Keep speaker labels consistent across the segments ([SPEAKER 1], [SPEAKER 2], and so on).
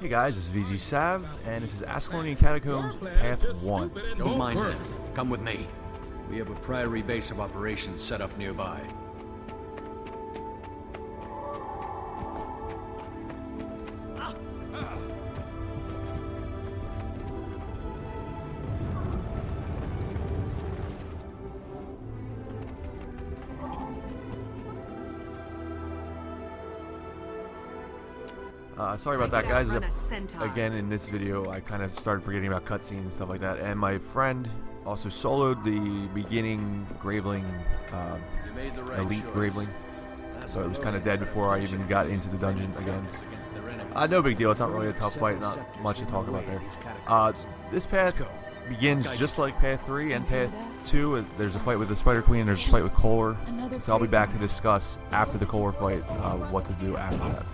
[SPEAKER 1] Hey guys, this is VG Sav, and this is Ascalonian Catacombs Path 1.
[SPEAKER 2] Don't mind him. Come with me. We have a priority base of operations set up nearby.
[SPEAKER 1] Sorry about that, guys. Again, in this video, I kind of started forgetting about cutscenes and stuff like that. And my friend also soloed the beginning Graveling, elite Graveling. So it was kind of dead before I even got into the dungeon again. No big deal. It's not really a tough fight. Not much to talk about there. This path begins just like Path 3 and Path 2. There's a fight with the Spider Queen and there's a fight with Kohler. So I'll be back to discuss after the Kohler fight what to do after that.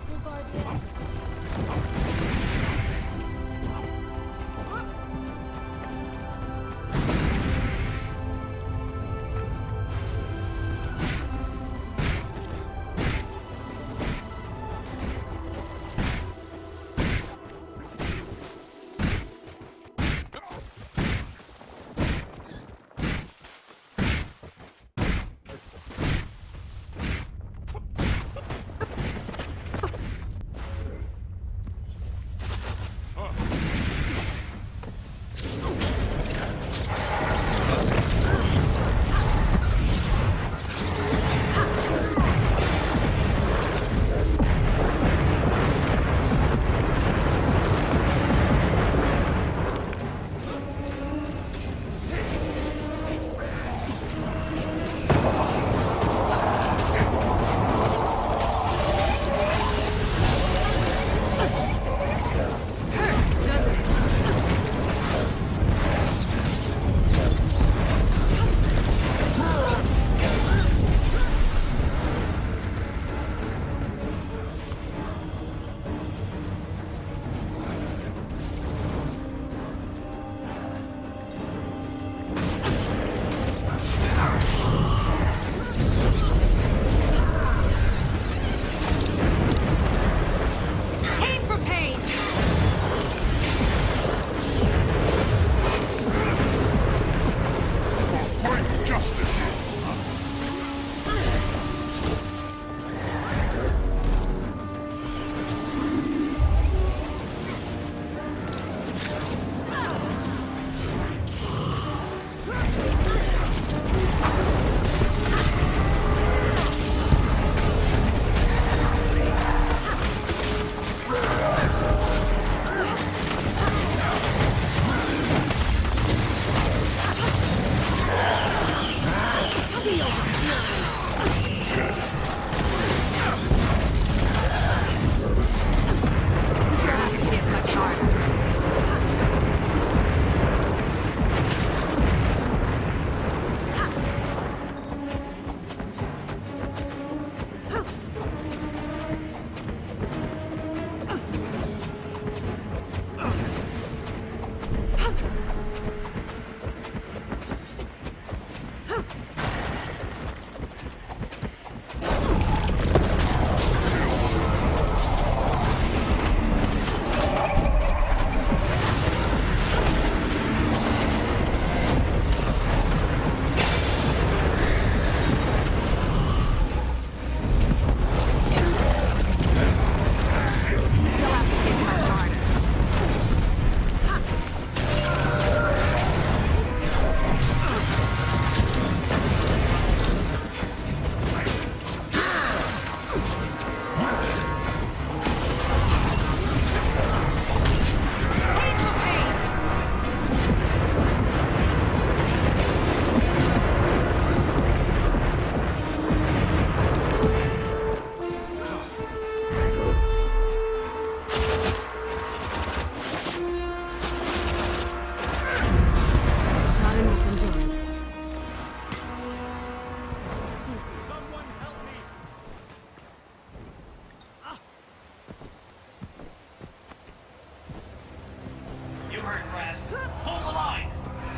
[SPEAKER 3] Hold the line!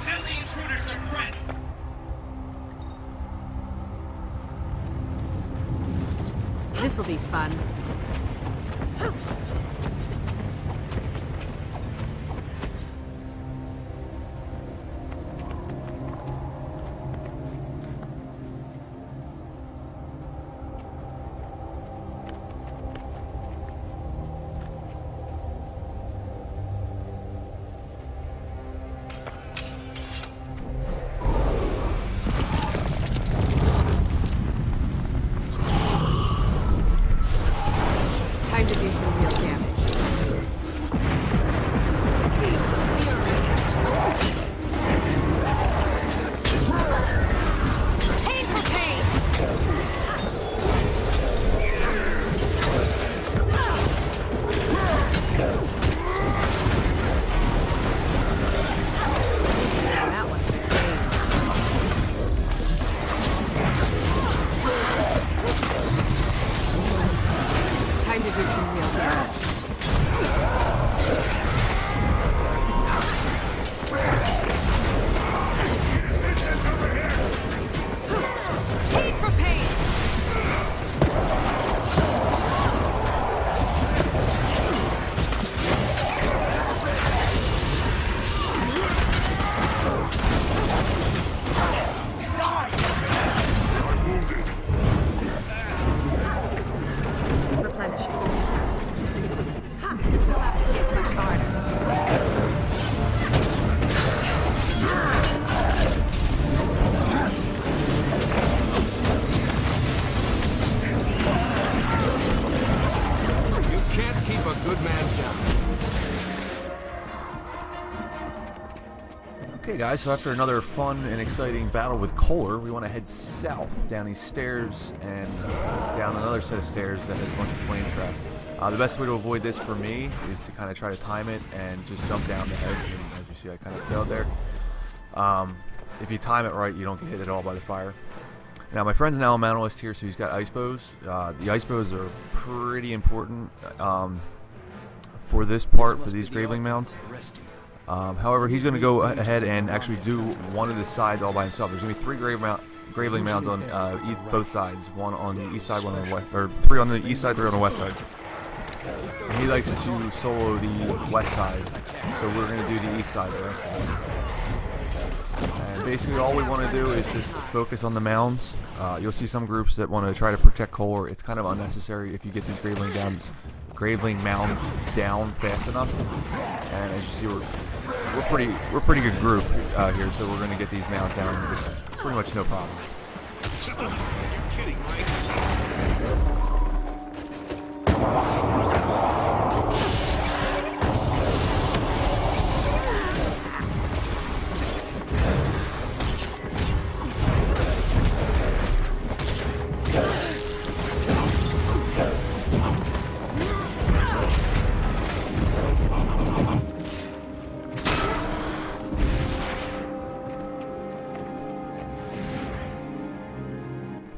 [SPEAKER 3] Send the intruders to Brent!
[SPEAKER 4] This'll be fun.
[SPEAKER 1] Okay guys, so after another fun and exciting battle with Kohler, we want to head south down these stairs and down another set of stairs that has a bunch of flame traps. The best way to avoid this for me is to kind of try to time it and just jump down the heads, and as you see I kind of failed there. If you time it right, you don't get hit at all by the fire. Now my friend's an elementalist here, so he's got ice bows. The ice bows are pretty important for this part, for these graveling mounds. However, he's going to go ahead and actually do one of the sides all by himself. There's going to be 3 graveling mounds on both sides. One on the east side, one on the west, or 3 on the east side, 3 on the west side. And he likes to solo the west side, so we're going to do the east side the rest of this. And basically all we want to do is just focus on the mounds. You'll see some groups that want to try to protect Kohler. It's kind of unnecessary if you get these graveling mounds down fast enough. And as you see, we're pretty good group here, so we're going to get these mounds down with pretty much no problem.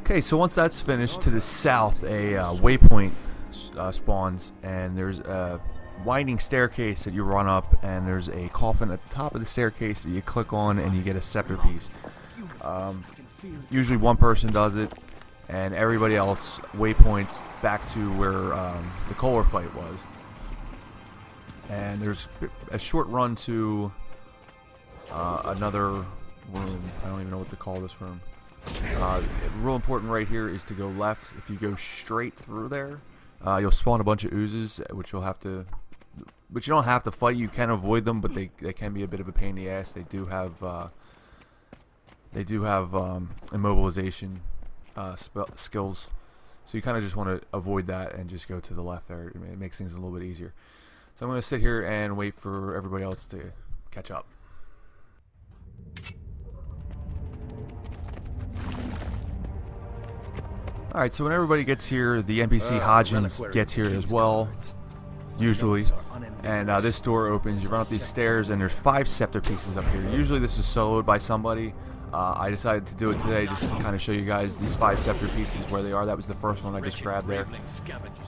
[SPEAKER 1] Okay, so once that's finished, to the south a waypoint spawns, and there's a winding staircase that you run up, and there's a coffin at the top of the staircase that you click on and you get a scepter piece. Usually one person does it, and everybody else waypoints back to where the Kohler fight was. And there's a short run to another room. I don't even know what to call this room. Real important right here is to go left. If you go straight through there, you'll spawn a bunch of oozes, which you don't have to fight. You can avoid them, but they can be a bit of a pain in the ass. They do have immobilization skills, so you kind of just want to avoid that and just go to the left there. It makes things a little bit easier. So I'm going to sit here and wait for everybody else to catch up. Alright, so when everybody gets here, the NPC Hodgins gets here as well, usually, and this door opens. You run up these stairs, and there's 5 scepter pieces up here. Usually this is soloed by somebody. I decided to do it today just to kind of show you guys these 5 scepter pieces where they are. That was the first one I just grabbed there.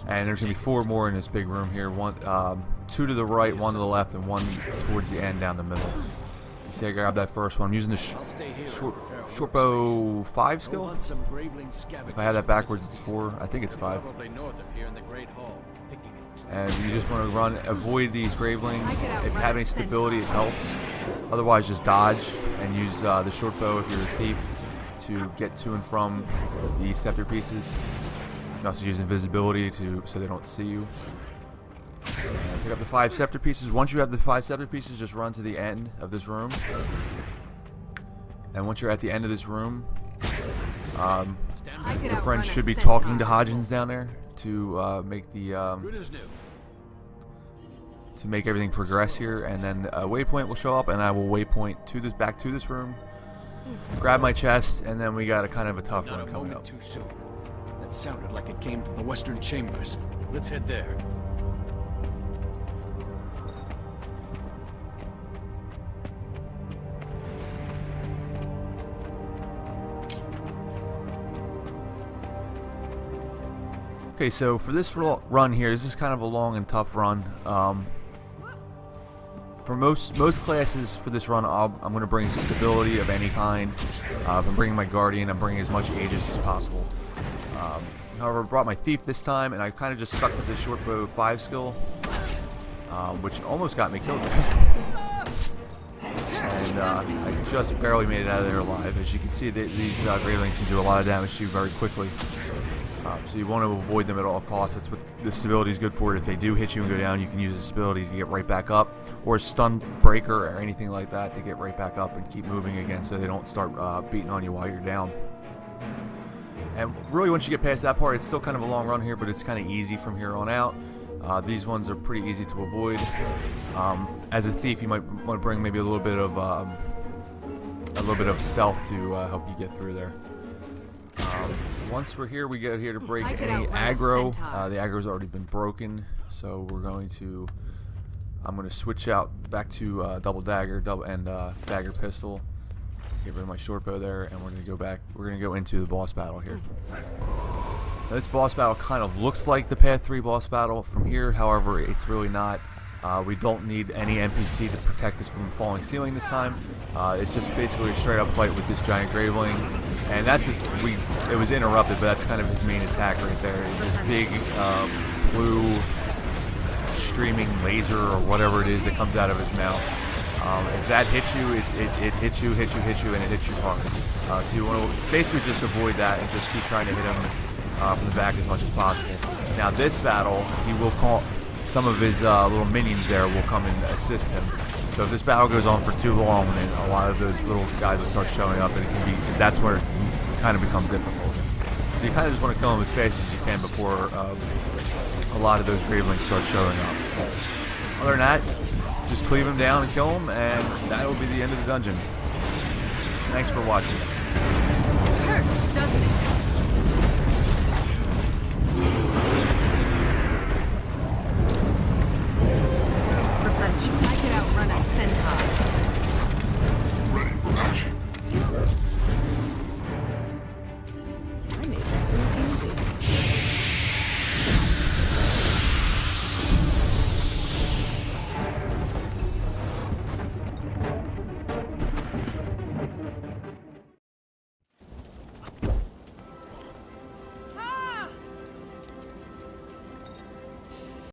[SPEAKER 1] And there's going to be 4 more in this big room here. 2 to the right, 1 to the left, and 1 towards the end down the middle. You see I grabbed that first one. I'm using the short bow 5 skill. If I have that backwards, it's 4. I think it's 5. And you just want to avoid these gravelings. If you have any stability, it helps. Otherwise, just dodge and use the short bow if you're a thief to get to and from the scepter pieces. You can also use invisibility so they don't see you. Pick up the 5 scepter pieces. Once you have the 5 scepter pieces, just run to the end of this room. And once you're at the end of this room, your friend should be talking to Hodgins down there to make the to make everything progress here. And then a waypoint will show up, and I will waypoint to back to this room, grab my chest, and then we got a kind of a tough one coming up.
[SPEAKER 2] Too soon. That sounded like it came from the western chambers. Let's head there.
[SPEAKER 1] Okay, so for this run here, this is kind of a long and tough run. For most classes for this run, I'm going to bring stability of any kind. If I'm bringing my Guardian, I'm bringing as much Aegis as possible. However, I brought my Thief this time, and I kind of just stuck with the short bow 5 skill, which almost got me killed. And I just barely made it out of there alive. As you can see, these gravelings can do a lot of damage to you very quickly. So you want to avoid them at all costs. That's what the stability is good for. If they do hit you and go down, you can use the stability to get right back up, or a stun breaker or anything like that to get right back up and keep moving again, so they don't start beating on you while you're down. And really, once you get past that part, it's still kind of a long run here, but it's kind of easy from here on out. These ones are pretty easy to avoid. As a thief, you might want to bring maybe a little bit of little bit of stealth to help you get through there. Once we're here, we go here to break any aggro. The aggro's already been broken, so we're going to. I'm going to switch out back to double dagger, dagger pistol. Get rid of my short bow there, and we're going to go back. We're going to go into the boss battle here. Now, this boss battle kind of looks like the Path 3 boss battle from here. However, it's really not. We don't need any NPC to protect us from the falling ceiling this time. It's just basically a straight up fight with this giant graveling, and that's just it was interrupted, but that's kind of his main attack right there. It's this big blue streaming laser or whatever it is that comes out of his mouth. If that hits you, it hits you, and it hits you hard. So you want to basically just avoid that and just keep trying to hit him from the back as much as possible. Now this battle, he will call some of his little minions there will come and assist him. So if this battle goes on for too long, then a lot of those little guys will start showing up, and that's where it kind of becomes difficult. So you kind of just want to kill them as fast as you can before a lot of those gravelings start showing up. Other than that, just cleave them down and kill them, and that will be the end of the dungeon. Thanks for watching.
[SPEAKER 4] Hurts, doesn't it? I could outrun a centaur.